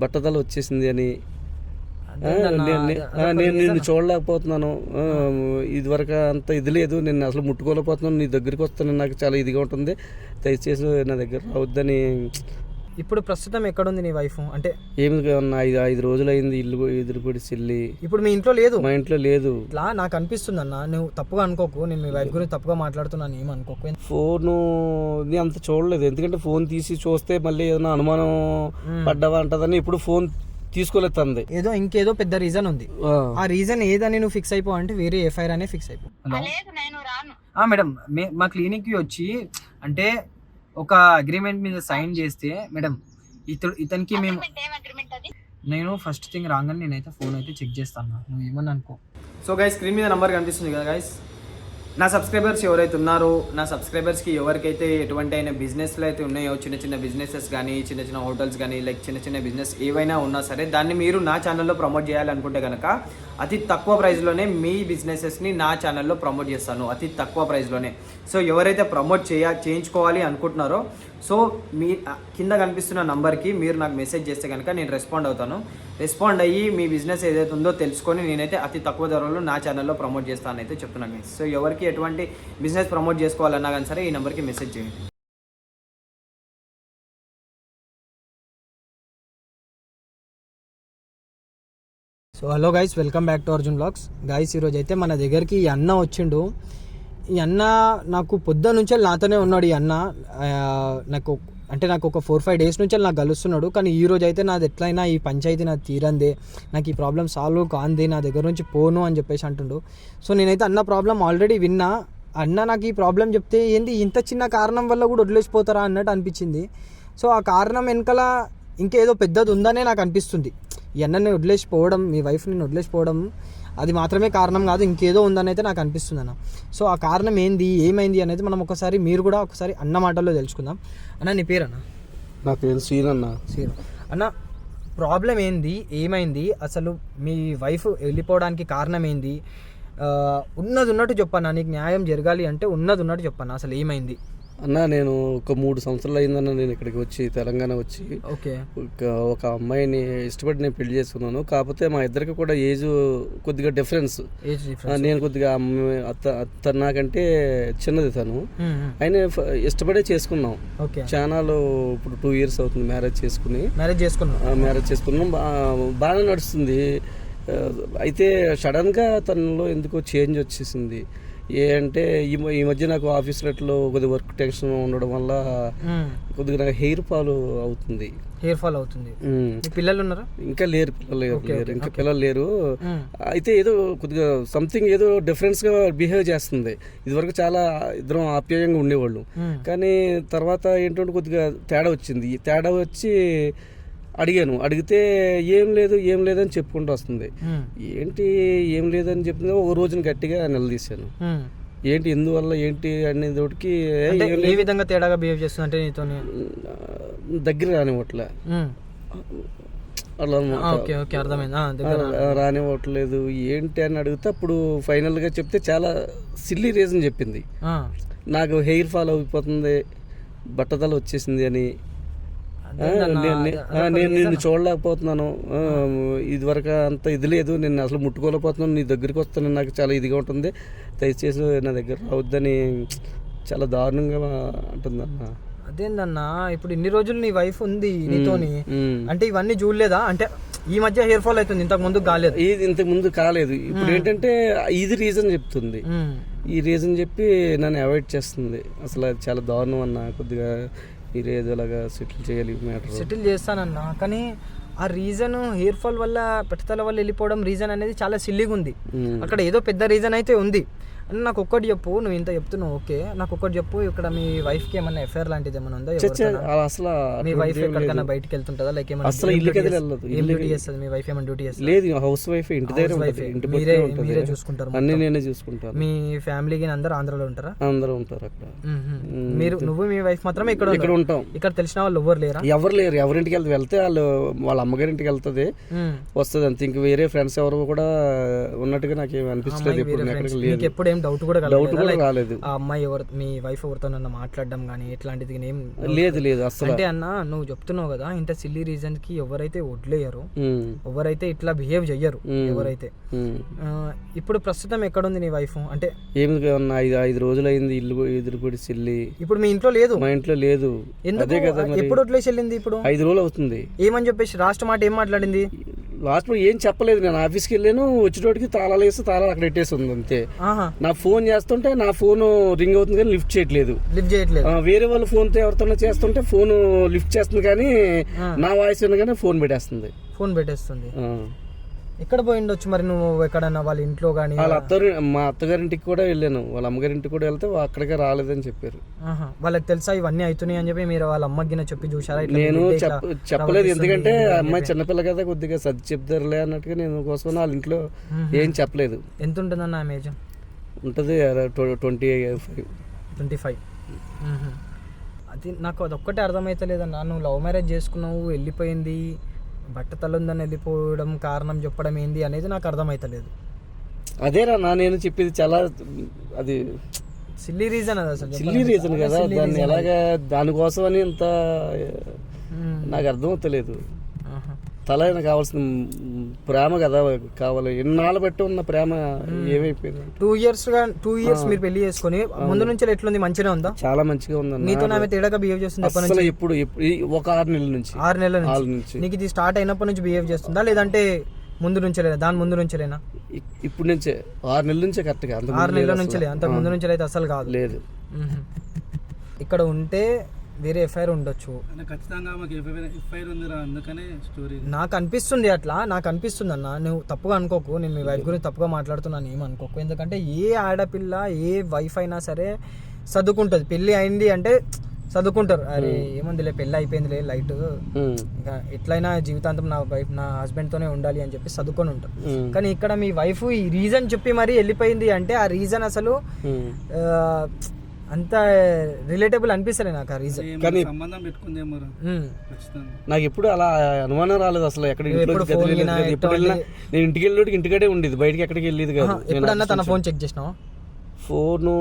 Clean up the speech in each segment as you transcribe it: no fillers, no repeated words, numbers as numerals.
బట్టతల వచ్చేసింది అని నేను నిన్ను చూడలేకపోతున్నాను, ఇదివరకు అంత ఇది లేదు, నేను అసలు ముట్టుకోలేకపోతున్నాను, నీ దగ్గరికి వస్తాను, నాకు చాలా ఇదిగా ఉంటుంది, దయచేసి నా దగ్గర రావద్దని. ఇప్పుడు ప్రస్తుతం ఎక్కడుంది నీ వైఫ్? అంటే ఏమి ఐదు రోజులు అయింది ఇల్లు ఎదురుపడి చెల్లి. ఇప్పుడు మీ ఇంట్లో లేదు? మా ఇంట్లో లేదు. ఇట్లా నాకు అనిపిస్తుంది అన్న, నువ్వు తప్పుగా అనుకోకు, నేను మీ వైఫ్ గురించి తప్పుగా మాట్లాడుతున్నాను ఏమి అనుకోకు. ఫోను అంత చూడలేదు, ఎందుకంటే ఫోన్ తీసి చూస్తే మళ్ళీ ఏదైనా అనుమానం పడ్డావా అంటదని ఇప్పుడు ఫోన్ తీసుకోలేదు తంది. ఏదో ఇంకేదో పెద్ద రీజన్ ఉంది, ఆ రీజన్ ఏదని నువ్వు ఫిక్స్ అయిపో అంటే వేరే ఎఫ్ఐఆర్ అనే ఫిక్స్ అయిపో. మేడం మా క్లినిక్ కి వచ్చి అంటే ఒక అగ్రిమెంట్ మీద సైన్ చేస్తే మేడం ఇతనికి మేము నేను ఫస్ట్ థింగ్ రాగానే నేనైతే ఫోన్ అయితే చెక్ చేస్తాను, నువ్వు ఏమని అనుకో. సో గైస్ స్క్రీన్ మీద నెంబర్ కనిపిస్తుంది కదా గైస్, నా సబ్స్క్రైబర్స్ ఎవరైతే ఉన్నారో, నా సబ్స్క్రైబర్స్కి ఎవరికైతే ఎటువంటి అయినా బిజినెస్లు అయితే ఉన్నాయో, చిన్న చిన్న బిజినెసెస్ కానీ చిన్న చిన్న హోటల్స్ కానీ లైక్ చిన్న చిన్న బిజినెస్ ఏవైనా ఉన్నా సరే దాన్ని మీరు నా ఛానల్లో ప్రమోట్ చేయాలనుకుంటే కనుక అతి తక్కువ ప్రైస్లోనే మీ బిజినెసెస్ని నా ఛానల్లో ప్రమోట్ చేస్తాను, అతి తక్కువ ప్రైస్లోనే. సో ఎవరైతే ప్రమోట్ చేయించుకోవాలి అనుకుంటున్నారో సో మీ కింద కనిపిస్తున్న నంబర్కి మీరు నాకు మెసేజ్ చేస్తే కనుక నేను రెస్పాండ్ అవుతాను. రెస్పాండ్ అయ్యి మీ బిజినెస్ ఏదైతే ఉందో తెలుసుకొని నేనైతే అతి తక్కువ ధరలో నా ఛానల్లో ప్రమోట్ చేస్తానని అయితే చెప్తున్నాను. సో ఎవరికి ఎటువంటి బిజినెస్ ప్రమోట్ చేసుకోవాలన్నా కానీ సరే ఈ నెంబర్కి మెసేజ్ చేయండి. So hello guys, welcome back to Arjun blogs. Guys ఈరోజు అయితే మన దగ్గరికి ఈ అన్న వచ్చిండు. ఈ అన్న నాకు పొద్దున్న నుంచే నాతోనే ఉన్నాడు. ఈ అన్న నాకు ఒక 4-5 డేస్ నుంచి నాకు కలుస్తున్నాడు. కానీ ఈ రోజు అయితే నాది ఎట్లయినా ఈ పంచాయతీ నాకు తీరందే, నాకు ఈ ప్రాబ్లం సాల్వ్ కాంది, నా దగ్గర నుంచి పోను అని చెప్పేసి అంటుండు. సో నేనైతే అన్న ప్రాబ్లం ఆల్రెడీ విన్నా. అన్న నాకు ఈ ప్రాబ్లం చెప్తే ఏంది ఇంత చిన్న కారణం వల్ల కూడా వదిలేసిపోతారా అన్నట్టు అనిపించింది. సో ఆ కారణం వెనకాల ఇంకేదో పెద్దది ఉందనే నాకు అనిపిస్తుంది. ఈ అన్నని వదిలేసిపోవడం, మీ వైఫ్ని వదిలేసిపోవడం అది మాత్రమే కారణం కాదు, ఇంకేదో ఉందని అయితే నాకు అనిపిస్తుంది అన్న. సో ఆ కారణం ఏంది, ఏమైంది అనేది మనం మీరు కూడా ఒకసారి అన్న మాటల్లో తెలుసుకుందాం. అన్న నీ పేరు? అన్న నా పేరు శ్రీను. అన్న ప్రాబ్లం ఏంది, ఏమైంది, అసలు మీ వైఫ్ వెళ్ళిపోవడానికి కారణం ఏంది, ఉన్నది ఉన్నట్టు చెప్పన్నా. నీకు న్యాయం జరగాలి అంటే ఉన్నది ఉన్నట్టు చెప్పన్నా, అసలు ఏమైంది అన్న. నేను ఒక 3 సంవత్సరాలు అయిందన్న నేను ఇక్కడికి వచ్చి, తెలంగాణ వచ్చి. ఓకే. ఒక అమ్మాయిని ఇష్టపడి నేను పెళ్లి చేసుకున్నాను. కాకపోతే మా ఇద్దరికి కూడా ఏజ్ కొద్దిగా డిఫరెన్స్. నేను కొద్దిగా అతను నాకంటే చిన్నది తను, ఆయన ఇష్టపడే చేసుకున్నాం. ఛానల్ ఇప్పుడు 2 years అవుతుంది మ్యారేజ్ చేసుకున్నాం. బాగా నడుస్తుంది. అయితే సడన్గా తనలో ఎందుకో చేంజ్ వచ్చేసింది. అంటే ఈ మధ్య నాకు ఆఫీస్లో కొద్దిగా వర్క్ టెన్షన్ ఉండడం వల్ల కొద్దిగా నాకు హెయిర్ ఫాల్ అవుతుంది. పిల్లలు ఉన్నారా? ఇంకా లేరు, పిల్లలు లేరు. అయితే ఏదో కొద్దిగా సంథింగ్ ఏదో డిఫరెన్స్ గా బిహేవ్ చేస్తుంది. ఇదివరకు చాలా ఇద్దరం ఆప్యాయంగా ఉండేవాళ్ళు, కానీ తర్వాత ఏంటంటే కొద్దిగా తేడా వచ్చింది. తేడా వచ్చి అడిగితే ఏం లేదని చెప్పుకుంటూ వస్తుంది. ఏంటి ఏం లేదని చెప్తుంది. ఒక రోజున గట్టిగా నిలదీశాను, ఏంటి ఎందువల్ల ఏంటి అనేటికి ఏ విధంగా తేడాగా బిహేవ్ చేస్తుంది అంటే నీతో దగ్గర రానివ్వట్లే, అలా రానివ్వట్లేదు. ఏంటి అని అడిగితే అప్పుడు ఫైనల్గా చెప్తే చాలా సిల్లీ రీజన్ చెప్పింది. నాకు హెయిర్ ఫాల్ అయిపోతుంది, బట్టతల వచ్చేసింది అని, నేను నిన్ను చూడలేకపోతున్నాను, ఇదివరకు అంత ఇది లేదు, నేను అసలు ముట్టుకోలేకపోతున్నాను, నీ దగ్గరికి వస్తాను, నాకు చాలా ఇదిగా ఉంటుంది, దయచేసి నా దగ్గర రావద్దని చాలా దారుణంగా అంటుందన్న. అదేందన్నా, ఇప్పుడు ఇన్ని రోజులు నీ వైఫ్ ఉంది నీతోని అంటే ఇవన్నీ చూడలేదా? అంటే ఈ మధ్య హెయిర్ ఫాల్ అవుతుంది, ఇంతకు ముందు కాలేదు. ఇంతకు ముందు కాలేదు. ఇప్పుడు ఏంటంటే ఇది రీజన్ చెప్తుంది. ఈ రీజన్ చెప్పి నన్ను అవాయిడ్ చేస్తుంది. అసలు అది చాలా దారుణం అన్న. కొద్దిగా మీరు ఏదోలాగా సెటిల్ చేస్తానన్నా, కానీ ఆ రీజన్ హెయిర్ ఫాల్ వల్ల పట్టుదల వల్ల వెళ్ళిపోవడం రీజన్ అనేది చాలా సిల్లీగా ఉంది. అక్కడ ఏదో పెద్ద రీజన్ అయితే ఉంది. నాకు ఒక్కటి చెప్పు, నువ్వు ఇంత చెప్తున్నావు ఓకే, నాకు ఒక్కటి చెప్పు, ఇక్కడ మీ వైఫ్ కి ఏమన్నా ఎఫ్ఐఆర్ లాంటిది ఏమైనా ఉందా? అసలు మీ వైఫ్ ఎక్కడికైనా బయటకి వెళ్తుంటుందా? లైక్ ఏమైనా డ్యూటీ చేస్తుంది మీ వైఫ్? ఏమైనా డ్యూటీ చేస్తుంది? లేదు, హౌస్ వైఫ్, ఇంటి దగ్గర మీరే చూసుకుంటారు? అన్ని నేనే చూసుకుంటాను. మీ ఫ్యామిలీకి అందరూ ఆంధ్రాలో ఉంటారా? అందరూ ఉంటారు అక్కడ. నువ్వు మీ వైఫ్ మాత్రమే ఇక్కడ ఉంటాం. ఇక్కడ తెలిసిన వాళ్ళు ఎవరు లేరా? ఎవరు లేరు. ఎవరింటికి వెళ్తే వాళ్ళ అమ్మగారింటికి వెళ్తుంది, వస్తుంది అంతే. ఇంక వేరే ఫ్రెండ్స్ ఎవరు కూడా ఉన్నట్టుగా నాకు అనిపించలేదు. ఎప్పుడు ఏం డౌట్ కూడా డౌట్ కూడా రాలేదు. ఆ అమ్మాయి మీ వైఫ్ ఎవరితోనన్నా మాట్లాడడం కానీ ఇట్లాంటిది ఏం లేదు అసలు. అంటే అన్న నువ్వు చెప్తున్నావు కదా ఇంత సిల్లీ రీజన్ కి ఎవరైతే వడ్లేయరు, ఎవరైతే ఇట్లా బిహేవ్ చెయ్యరు, ఎవరైతే ఇప్పుడు ప్రస్తుతం ఎక్కడుంది నీ వైఫ్? అంటే ఏమి 5 రోజులు అయింది ఇల్లు ఎదురుపడి సిల్లి. ఇప్పుడు మీ ఇంట్లో లేదు? మా ఇంట్లో లేదు. అదే కదా, ఎప్పుడు వడ్లేసి వెళ్ళింది? ఇప్పుడు 5 రోజులు అవుతుంది. ఏమని చెప్పేసి లాస్ట్ మాట ఏం మాట్లాడింది? లాస్ట్ ఏం చెప్పలేదు. నేను ఆఫీస్కి వెళ్ళాను, వచ్చేటోటికి తాళాలు వేస్తే తాళాలు అక్కడ పెట్టేసి ఉంది అంతే. నా ఫోన్ చేస్తుంటే నా ఫోన్ రింగ్ అవుతుంది కానీ లిఫ్ట్ చేయట్లేదు. వేరే వాళ్ళ ఫోన్ తో ఎవరితో చేస్తుంటే ఫోన్ లిఫ్ట్ చేస్తుంది కానీ నా వాయిస్ వినగానే ఫోన్ పెట్టేస్తుంది. ఎక్కడ పోయి ఉండొచ్చు మరి? నువ్వు ఎక్కడన్నా వాళ్ళ ఇంట్లో కానీ? మా అత్తగారింటికి కూడా వెళ్ళాను, వాళ్ళ అమ్మగారింటికి కూడా వెళ్తే అక్కడికే రాలేదని చెప్పారు. వాళ్ళకి తెలుసా ఇవన్నీ అవుతున్నాయి అని చెప్పి? మీరు వాళ్ళ అమ్మకి చెప్పి చూసారా? నేను చెప్పలేదు, ఎందుకంటే అమ్మాయి చిన్నపిల్ల కదా, కొద్దిగా సర్ది చెప్తారులే అన్నట్టుగా నేను కోసం వాళ్ళ ఇంట్లో ఏం చెప్పలేదు. ఎంత ఉంటుందన్న ఆమె ఏజ్? ఉంటుంది 25. అది నాకు అదొక్కటే అర్థమైతలేదన్న. నువ్వు లవ్ మ్యారేజ్ చేసుకున్నావు, వెళ్ళిపోయింది, బట్టతలుందని వెళ్ళిపోవడం కారణం చెప్పడం ఏంది అనేది నాకు అర్థమైతలేదు. అదేరా నేను చెప్పేది చాలా అది సిల్లీ రీజన్. అది అసలు సిల్లీ రీజన్ కదా, దాన్ని ఎలాగా దానికోసం అని ఇంత నాకు అర్థం అవుతలేదు. తలైన కావాల్సిన ప్రేమ కదా కావాలి, ఎన్నాళ్ళు బట్టి ఉన్న ప్రేమ ఏమైపోయింది? 2 years మీరు పెళ్లి చేసుకుని ముందు నుంచి ఎట్లుంది? మంచిగా ఉందా? చాలా మంచిగా ఉంది. నీతో ఆమె తేడాగా బిహేవ్ చేస్తుంది అసలు ఇప్పుడు ఒక 6 నెలల నుంచి. 6 నెలల నుంచి నీకు ఇది స్టార్ట్ అయినప్పటి నుంచి బిహేవ్ చేస్తుందా, లేదంటే ముందు నుంచేలేనా? దాని ముందు నుంచేలేనా? ఇప్పుడు నుంచే 6 నెలల నుంచే కరెక్ట్ గా. 6 నెలల నుంచే, అంతకు ముందు నుంచి అయితే అసలు కాదు. లేదు. ఇక్కడ ఉంటే వేరే ఎఫ్ఐఆర్ ఉండొచ్చు. నాకు అనిపిస్తుంది అట్లా, నాకు అనిపిస్తుంది అన్న. నువ్వు తప్పుగా అనుకోకు, నేను మీ వైఫ్ గురించి తప్పుగా మాట్లాడుతున్నాను ఏమనుకోకు. ఎందుకంటే ఏ ఆడపిల్ల ఏ వైఫ్ అయినా సరే చదువుకుంటుంది. పెళ్ళి అయింది అంటే చదువుకుంటారు. అరే ఏముందిలే పెళ్ళి అయిపోయిందిలే లైట్, ఇంకా ఎట్లయినా జీవితాంతం నా వైఫ్ నా హస్బెండ్ తోనే ఉండాలి అని చెప్పి చదువుకొని ఉంటారు. కానీ ఇక్కడ మీ వైఫ్ ఈ రీజన్ చెప్పి మరీ వెళ్ళిపోయింది అంటే ఆ రీజన్ అసలు అంత రిలేటబుల్ అనిపిస్తలే నాకు ఆ రీజన్. కానీ నాకు ఎప్పుడు అలా అనుమానం రాలేదు అసలు. ఎక్కడ నేను ఇంటికి వెళ్ళి ఇంటికాడే ఉండేది, బయటకి ఎక్కడికి వెళ్ళేది కాదు. ఎప్పుడన్నా తన ఫోన్ చెక్ చేసినావా? ఫోను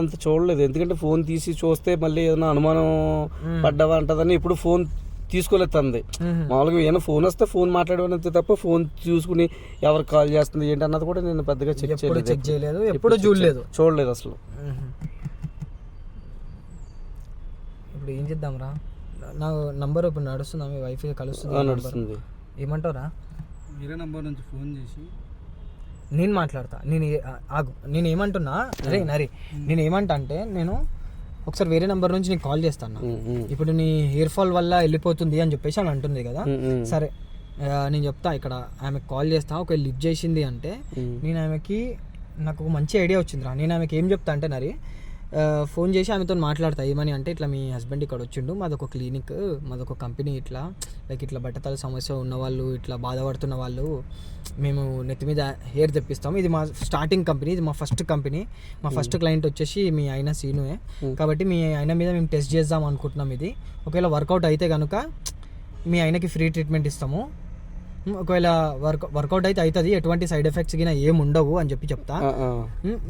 అంత చూడలేదు, ఎందుకంటే ఫోన్ తీసి చూస్తే మళ్ళీ ఏదైనా అనుమానం పడ్డావా అంటదని ఇప్పుడు ఫోన్ తీసుకోలేదు తంది. మామూలుగా ఏమైనా ఫోన్ వస్తే ఫోన్ మాట్లాడేది తప్ప ఫోన్ చూసుకుని ఎవరికి కాల్ చేస్తుంది ఏంటి అన్నది కూడా నేను పెద్దగా చెక్ చేయలేదు, ఎప్పుడు చూడలేదు అసలు. ఇప్పుడు ఏం చేద్దాంరా? నా నంబర్ ఇప్పుడు నడుస్తుందా? మీ వైఫ్ కలుస్తుంది? ఏమంటావురా? వేరే నంబర్ నుంచి ఫోన్ చేసి నేను మాట్లాడతా. నేను ఏమంటున్నా నేను ఏమంటా అంటే, నేను ఒకసారి వేరే నెంబర్ నుంచి నీకు కాల్ చేస్తాను. ఇప్పుడు నీ హెయిర్ ఫాల్ వల్ల వెళ్ళిపోతుంది అని చెప్పేసి అని అంటుంది కదా, సరే నేను చెప్తా. ఇక్కడ ఆమెకు కాల్ చేస్తా, ఒకవేళ లిఫ్ట్ చేసింది అంటే నేను ఆమెకి నాకు ఒక మంచి ఐడియా వచ్చిందిరా. నేను ఆమెకి ఏం చెప్తా అంటే ఫోన్ చేసి ఆమెతో మాట్లాడతా. ఏమని అంటే, ఇట్లా మీ హస్బెండ్ ఇక్కడ వచ్చిండు, మాదొక క్లినిక్, మాదొక కంపెనీ, ఇట్లా ఇట్లా బట్టతల సమస్య ఉన్నవాళ్ళు, ఇట్లా బాధపడుతున్న వాళ్ళు మేము నెత్తి మీద హెయిర్ తెప్పిస్తాము. ఇది మా స్టార్టింగ్ కంపెనీ, ఇది మా ఫస్ట్ కంపెనీ, మా ఫస్ట్ క్లయింట్ వచ్చేసి మీ ఆయన సీనుయే. కాబట్టి మీ ఆయన మీద మేము టెస్ట్ చేద్దాం అనుకుంటున్నాం. ఇది ఒకవేళ వర్కౌట్ అయితే కనుక మీ ఆయనకి ఫ్రీ ట్రీట్మెంట్ ఇస్తాము. ఒకవేళ వర్కౌట్ అయితే అవుతుంది, ఎటువంటి సైడ్ ఎఫెక్ట్స్ గిన ఏం ఉండవు అని చెప్తా.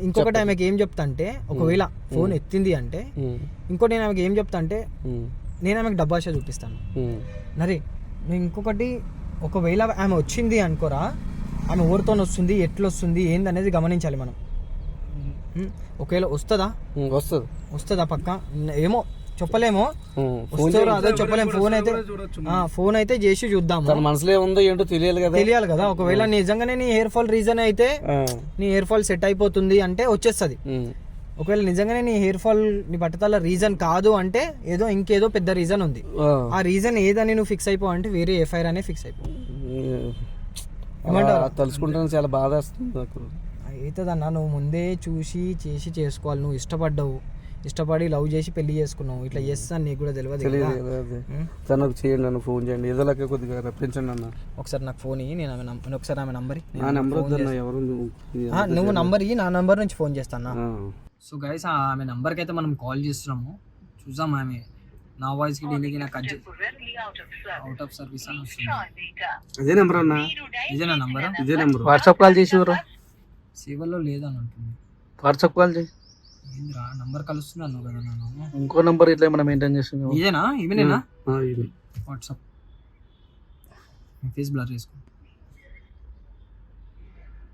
ఇంకొకటి ఆమెకి ఏం చెప్తా అంటే, ఒకవేళ ఫోన్ ఎత్తింది అంటే ఇంకోటి నేను ఆమెకి ఏం చెప్తా అంటే, నేను ఆమెకి డబ్బాష చూపిస్తాను. మరి ఇంకొకటి, ఒకవేళ ఆమె వచ్చింది అనుకోరా, ఆమె ఎవరితో వస్తుంది, ఎట్లొస్తుంది, ఏంది అనేది గమనించాలి మనం. ఒకవేళ వస్తుందా పక్క ఏమో చెప్పలేమో, అదే చెప్పలేము. ఫోన్ అయితే చేసి చూద్దాం, మనసులో ఏముందో ఏంటో తెలియాలి కదా. ఒకవేళ నిజంగానే నీ హెయిర్ ఫాల్ రీజన్ అయితే, నీ హెయిర్ ఫాల్ సెట్ అయిపోతుంది అంటే వచ్చేస్తుంది. ఒకవేళ నిజంగానే నీ హెయిర్ ఫాల్ నీ బట్టతల రీజన్ కాదు అంటే ఇంకేదో పెద్ద రీజన్ ఉంది. ఆ రీజన్ ఏదని నువ్వు ఫిక్స్ అయిపో అంటే వేరే ఎఫ్ఐఆర్ అనే ఫిక్స్ అయిపో. తలుచుకుంటాను, చాలా బాధ వస్తుంది నాకు. అవుతుందన్న, నువ్వు ముందే చూసి చేసి చేసుకోవాలి. నువ్వు ఇష్టపడి లవ్ చేసి పెళ్లి చేసుకున్నావు, ఇట్లా చేస్తాను నీకు కూడా తెలియదు. తనకు చేయండి, నన్ను ఫోన్ చేయండి, ఏదో లెక్క కొద్దిగా రప్పించండి అన్న. ఒకసారి నాకు ఫోన్ ఇయ్యి, నేను ఒకసారి ఆమె నంబర్ ఎవరు నువ్వు నంబర్ ఇయ్యి, నా నంబర్ నుంచి ఫోన్ చేస్తాను. సో గైస్, ఆమె నంబర్కి అయితే మనం కాల్ చేస్తున్నాము, చూద్దాం. ఆమె నా వాయిస్కి డీలింగ్ నాకు అవుట్ ఆఫ్ సర్వీస్ అని వస్తుంది. అదే నెంబర్ అన్న, ఇదే నా నంబర్. ఇదే నెంబర్. వాట్సాప్ కాల్ చేసి సేవల్లో లేదని ఉంటుంది. వాట్సాప్ కాల్ చేయి. ఏంద్రా నంబర్ కలుస్తున్నాను కదా నేను. ఇంకో నంబర్ ఇట్లా ఏమైనా మెయింటైన్ చేస్తున్నావు? ఇదేనా ఇవినేనా ఇది వాట్సాప్ ఫేస్ బ్లర్ చేసుకో.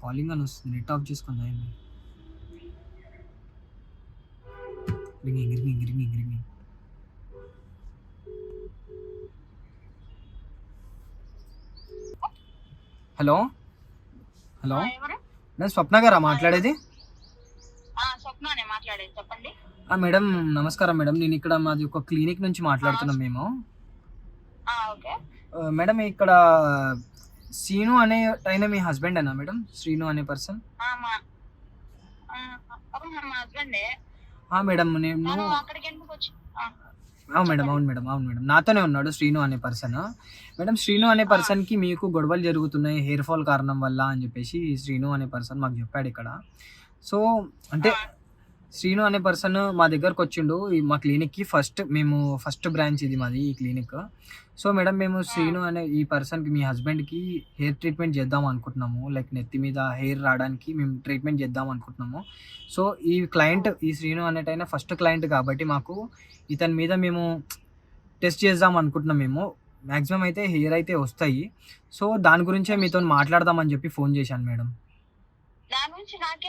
కాలింగ్ అని వస్తుంది, నెట్ ఆఫ్ చేసుకుందా ఏంటి? Ringing ringing ringing ringing. Hello hello నేను స్వప్న గారా మాట్లాడేది? చెప్పండి. మేడం నమస్కారం మేడం, నేను ఇక్కడ మాది ఒక క్లినిక్ నుంచి మాట్లాడుతున్నాం మేము. మేడం ఇక్కడ శ్రీను అనే ఆయన మీ హస్బెండ్ అన్నా మేడం? శ్రీను అనే పర్సన్? మేడం నేను మేడం అవును మేడం నాతోనే ఉన్నాడు శ్రీను అనే పర్సన్. మేడం శ్రీను అనే పర్సన్కి మీకు గొడవలు జరుగుతున్నాయి హెయిర్ ఫాల్ కారణం వల్ల అని చెప్పేసి శ్రీను అనే పర్సన్ మాకు చెప్పాడు ఇక్కడ. సో అంటే శ్రీను అనే పర్సన్ మా దగ్గరకు వచ్చిండు మా క్లినిక్కి. ఫస్ట్ బ్రాంచ్ ఇది మాది ఈ క్లినిక్. సో మేడం మేము శ్రీను అనే ఈ పర్సన్కి మీ హస్బెండ్కి హెయిర్ ట్రీట్మెంట్ చేద్దాం అనుకుంటున్నాము. లైక్ నెత్తి మీద హెయిర్ రావడానికి మేము ట్రీట్మెంట్ చేద్దాం అనుకుంటున్నాము. సో ఈ క్లయింట్ ఈ శ్రీను అనేటైనా ఫస్ట్ క్లయింట్ కాబట్టి మాకు ఇతని మీద మేము టెస్ట్ చేద్దాం అనుకుంటున్నాం. మేము మ్యాక్సిమం అయితే హెయిర్ అయితే వస్తాయి. సో దాని గురించే మీతో మాట్లాడదామని చెప్పి ఫోన్ చేశాను మేడం. దాని గురించి నాతో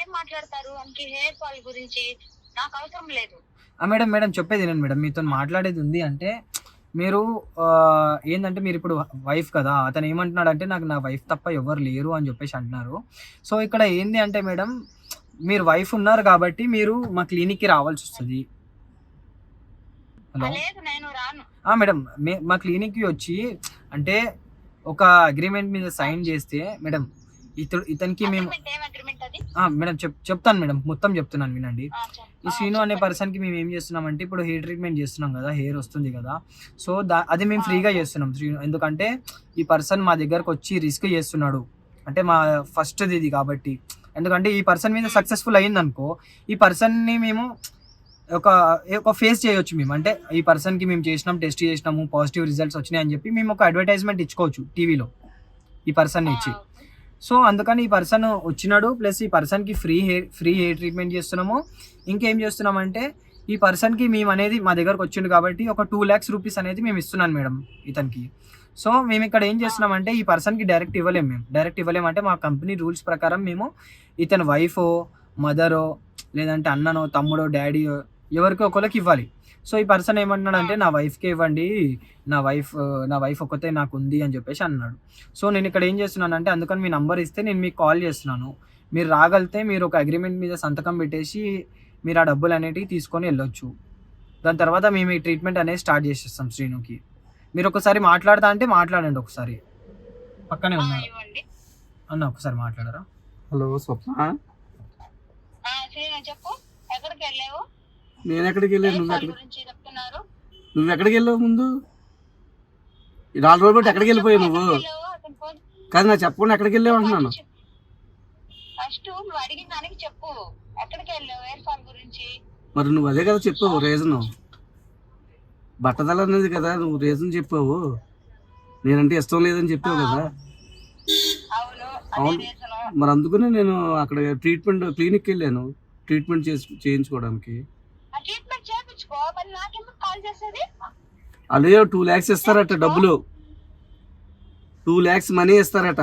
ఏం మాట్లాడతారు? హెయిర్ ఫాల్ గురించి నాకు అవసరం లేదు. మేడం చెప్పేది నేను మేడం మీతో మాట్లాడేది ఉంది. అంటే మీరు ఏంటంటే మీరు ఇప్పుడు వైఫ్ కదా, అతను ఏమంటున్నాడు అంటే నాకు నా వైఫ్ తప్ప ఎవరు లేరు అని చెప్పేసి అంటున్నారు. సో ఇక్కడ ఏంది అంటే మేడం మీరు వైఫ్ ఉన్నారు కాబట్టి మీరు మా క్లినిక్కి రావాల్సి వస్తుంది. హలో మేడం మా క్లినిక్కి వచ్చి అంటే ఒక అగ్రిమెంట్ మీద సైన్ చేస్తే మేడం ఇతనికి మేము మేడం చెప్తాను మేడం మొత్తం చెప్తున్నాను వినండి. ఈ శ్రీను అనే పర్సన్కి మేము ఏం చేస్తున్నామంటే ఇప్పుడు హెయిర్ ట్రీట్మెంట్ చేస్తున్నాం కదా, హెయిర్ వస్తుంది కదా. సో అది మేము ఫ్రీగా చేస్తున్నాం శ్రీను. ఎందుకంటే ఈ పర్సన్ మా దగ్గరకు వచ్చి రిస్క్ చేస్తున్నాడు అంటే మా ఫస్ట్ది ఇది కాబట్టి. ఎందుకంటే ఈ పర్సన్ మీద సక్సెస్ఫుల్ అయ్యింది అనుకో ఈ పర్సన్ని మేము ఒక ఫేస్ చేయొచ్చు. మేము అంటే ఈ పర్సన్కి మేము టెస్ట్ చేసినాము పాజిటివ్ రిజల్ట్స్ వచ్చినాయి అని చెప్పి మేము ఒక అడ్వర్టైజ్మెంట్ ఇచ్చుకోవచ్చు టీవీలో ఈ పర్సన్ని ఇచ్చి. సో అందుకని ఈ పర్సన్ వచ్చినాడు, ప్లస్ ఈ పర్సన్కి ఫ్రీ హెయిర్ ట్రీట్మెంట్ చేస్తున్నాము. ఇంకేం చేస్తున్నామంటే ఈ పర్సన్కి మేము అనేది మా దగ్గరకు వచ్చిండు కాబట్టి ఒక 2 lakhs రూపీస్ అనేది మేము ఇస్తున్నాను మేడం ఇతనికి. సో మేము ఇక్కడ ఏం చేస్తున్నామంటే ఈ పర్సన్కి డైరెక్ట్ ఇవ్వలేమంటే మా కంపెనీ రూల్స్ ప్రకారం మేము ఇతని వైఫో మదరో లేదంటే అన్ననో తమ్ముడో డాడీయో ఎవరికో ఒకరికి ఇవ్వాలి. సో ఈ పర్సన్ ఏమన్నాడంటే నా వైఫ్కే ఇవ్వండి, నా వైఫ్ ఒక్కతే నాకు ఉంది అని చెప్పేసి అన్నాడు. సో నేను ఇక్కడ ఏం చేస్తున్నానంటే అందుకని మీ నంబర్ ఇస్తే నేను మీకు కాల్ చేస్తున్నాను. మీరు రాగలితే మీరు ఒక అగ్రిమెంట్ మీద సంతకం పెట్టేసి మీరు ఆ డబ్బులు అనేటివి తీసుకొని వెళ్ళొచ్చు. దాని తర్వాత మేము ఈ ట్రీట్మెంట్ అనేది స్టార్ట్ చేసేస్తాం శ్రీనుకి. మీరు ఒకసారి మాట్లాడతా అంటే మాట్లాడండి, ఒకసారి పక్కనే ఉన్నారు అన్న ఒకసారి మాట్లాడరా? హలో స్వప్న, చెప్పు. ఎక్కడికి వెళ్ళావు? నేను ఎక్కడికి వెళ్ళాను? నువ్వు ఎక్కడికి వెళ్ళావు? ముందు 4 రోజులు బట్టి ఎక్కడికి వెళ్ళిపోయావు నువ్వు? కాదు నాకు చెప్పకుండా ఎక్కడికి వెళ్ళావు అంటున్నాను. ఫస్ట్ నువ్వు అడిగిన దానికి చెప్పు, ఎక్కడికి వెళ్ళావు హెయిర్ ఫాల్ గురించి? మరి నువ్వు అదే కదా చెప్పావు రీజన్, బట్టతల అనేది కదా నువ్వు రీజన్ చెప్పావు. నేనంటే ఇష్టం లేదని చెప్పావు కదా. అవును, మరి అందుకనే నేను అక్కడ క్లినిక్కి వెళ్ళాను ట్రీట్మెంట్ చేయించుకోవడానికి. అదే 2 lakhs ఇస్తారట డబ్బులు, 2 lakhs మనీ ఇస్తారట.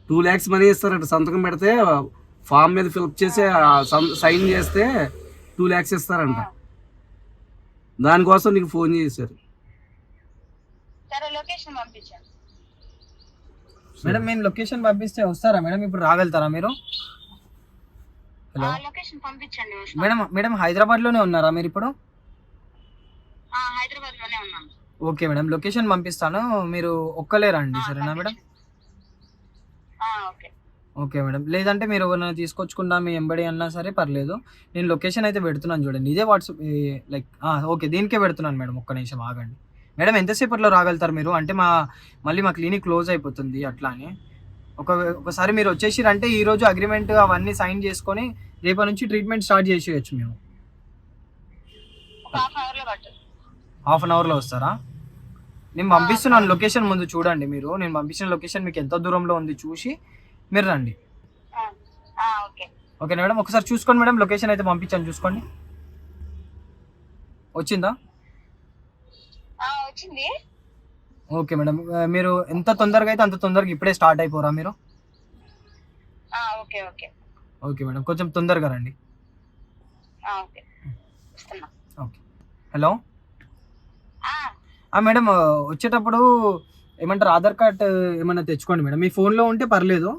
2 lakhs మనీ ఇస్తారట. సంతకం పెడితే ఫామ్ మీద ఫిల్అప్ చేసి సైన్ చేస్తే 2 lakhs ఇస్తారంట. దానికోసం నీకు ఫోన్ చేశారు. మేడం మేము లొకేషన్ పంపిస్తే వస్తారా మేడం? ఇప్పుడు రాగలుగుతారా మీరు? హలో మేడం హైదరాబాద్ లోనే ఉన్నారా మీరు ఇప్పుడు? ఓకే మేడం, లొకేషన్ పంపిస్తాను, మీరు ఒక్కలే రండి సరేనా మేడం? ఓకే మేడం, లేదంటే మీరు ఎవరైనా తీసుకొచ్చుకున్నా మీ ఎంబడి అన్నా సరే పర్లేదు. నేను లొకేషన్ అయితే పెడుతున్నాను చూడండి, ఇదే వాట్సాప్ లైక్ ఓకే దీనికే పెడుతున్నాను మేడం. ఒక్క నిమిషం ఆగండి మేడం. ఎంతసేపట్లో రాగలుగుతారు మీరు? అంటే మళ్ళీ మా క్లినిక్ క్లోజ్ అయిపోతుంది అట్లా అని. ఒకసారి మీరు వచ్చేసిరంటే ఈరోజు అగ్రిమెంట్ అవన్నీ సైన్ చేసుకొని రేపటి నుంచి ట్రీట్మెంట్ స్టార్ట్ చేసేయచ్చు మేము. హాఫ్ అన్ అవర్లో వస్తారా? నేను పంపిస్తున్నాను లొకేషన్, ముందు చూడండి మీరు. నేను పంపించిన లొకేషన్ మీకు ఎంత దూరంలో ఉంది చూసి మీరు రండి. ఓకే మేడం, ఒకసారి చూసుకోండి మేడం, లొకేషన్ అయితే పంపించాను చూసుకోండి. వచ్చిందా? వచ్చింది. ఓకే మేడం, మీరు ఎంత తొందరగా అయితే అంత తొందరగా ఇప్పుడే స్టార్ట్ అయిపోరా మీరు? ఓకే ఓకే ఓకే మేడం, కొంచెం తొందరగా రండి. ఓకే వస్తున్నా. ఓకే. హలో మేడం, వచ్చేటప్పుడు ఏమంటారు ఆధార్ కార్డ్ ఏమన్నా తెచ్చుకోండి మేడం. మీ ఫోన్లో ఉంటే పర్లేదు,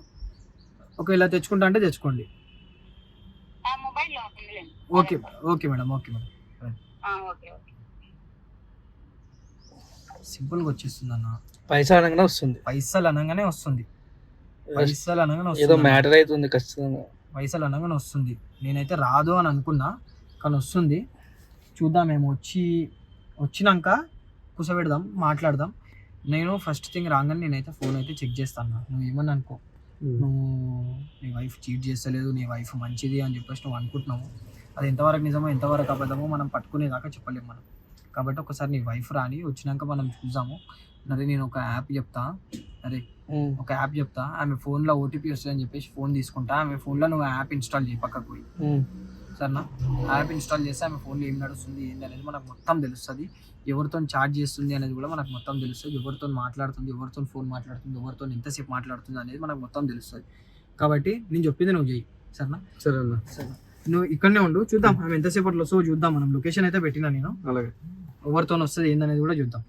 ఒకవేళ తెచ్చుకుంటా అంటే తెచ్చుకోండి. మొబైల్లో okay okay madam, okay madam. Okay okay. సింపుల్గా వచ్చేస్తుంది అన్న. పైసలు అనగానే వస్తుంది, పైసలు అనగానే వస్తుంది, పైసలు అనగానే ఏదో వస్తుంది, మ్యాటర్ అవుతుంది ఖచ్చితంగా. పైసలు అనగానే వస్తుంది. నేనైతే రాదు అని అనుకున్నా, కానీ వస్తుంది. చూద్దాం, మేము వచ్చినాక కూర్చోబెడదాం, మాట్లాడదాం. నేను ఫస్ట్ థింగ్ రాగానే నేనైతే ఫోన్ అయితే చెక్ చేస్తాను. నువ్వు ఏమని అనుకో, నువ్వు నీ వైఫ్ చీట్ చేస్తలేదు, నీ వైఫ్ మంచిది అని చెప్పేసి నువ్వు అనుకుంటున్నావు. అది ఎంతవరకు నిజమో ఎంతవరకు అబద్ధమో మనం పట్టుకునేదాకా చెప్పలేము మనం. కాబట్టి ఒకసారి నీ వైఫ్ రాని, వచ్చినాక మనం చూద్దాము. అరే నేను ఒక యాప్ చెప్తా, ఆమె ఫోన్లో ఓటీపీ వస్తుంది అని చెప్పేసి ఫోన్ తీసుకుంటా, ఆమె ఫోన్లో నువ్వు యాప్ ఇన్స్టాల్ చేయి పక్కకు పోయి. సరేనా? యాప్ ఇన్స్టాల్ చేస్తే ఆమె ఫోన్లో ఏం నడుస్తుంది ఏంటి అనేది మనకు మొత్తం తెలుస్తుంది. ఎవరితో చాట్ చేస్తుంది అనేది కూడా మనకు మొత్తం తెలుస్తుంది. ఎవరితో మాట్లాడుతుంది, ఎవరితో ఫోన్ మాట్లాడుతుంది, ఎవరితో ఎంతసేపు మాట్లాడుతుంది అనేది మనకు మొత్తం తెలుస్తుంది. కాబట్టి నేను చెప్పింది నువ్వు చెయ్యి. సరేనా? సరేనా? సరే, నువ్వు ఇక్కడనే ఉండు, చూద్దాం ఆమె ఎంతసేపట్లో వస్తుందో చూద్దాం. మనం లొకేషన్ అయితే పెట్టినా నేను, అలాగే ఎవరితో వస్తుంది ఏందనేది కూడా చూద్దాం.